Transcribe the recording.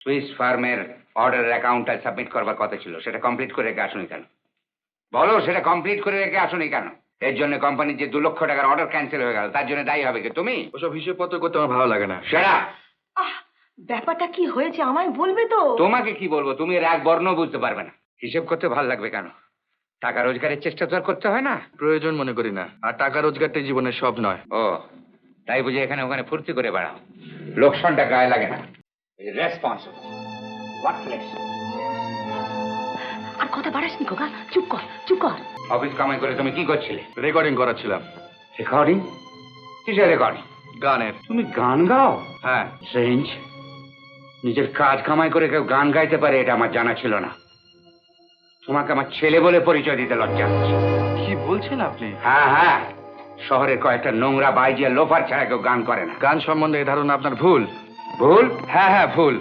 Swiss ফার্মের অর্ডারের অ্যাকাউন্টটা সাবমিট করবার কথা ছিল, সেটা কমপ্লিট করে রেখে আসুনি কেন? বলো, সেটা কমপ্লিট করে রেখে আসুনি কেন? এর জন্য কোম্পানির যে 2 লক্ষ টাকার অর্ডার ক্যান্সেল হয়ে গেল, তার জন্য দায়ী হবে কি তুমি? ওসব হিসেবপত্র করতে আমার ভালো লাগে না। সেটা আহ, ব্যাপারটা কি হয়েছে আমায় বলবে তো? তোমাকে কি বলবো, তুমি এর এক বর্ণ বুঝতে পারবে না। হিসেব করতে ভালো লাগবে কেন? টাকা রোজগারের চেষ্টা তো আর করতে হয় না। প্রয়োজন মনে করি না, আর টাকা রোজগারটাই জীবনের সব নয়। ও তাই বুঝে এখানে ওখানে ফুর্তি করে বেড়াও, লোকসানটা গায়ে লাগে না। Responsible workless. আর কথা বাড়াসনি খোকা, চুপ কর চুপ কর। অফিস কামাই করে তুমি কি করছিলে? রেকর্ডিং করাচ্ছিলাম। রেকর্ডিং? কিসের রেকর্ডিং? গানের। তুমি গান গাও? হ্যাঁ। স্ট্রেঞ্জ। নিজের কাজ কামাই করে কেউ গান গাইতে পারে এটা আমার জানা ছিল না। তোমাকে আমার ছেলে বলে পরিচয় দিতে লজ্জা হচ্ছে। কি বলছেন আপনি? হ্যাঁ হ্যাঁ, শহরের কয়েকটা নোংরা বাইজিয়া লোফার ছাড়া কেউ গান করে না। গান সম্বন্ধে এই ধারণা আপনার ভুল। ভুল? হ্যাঁ হ্যাঁ ভুল।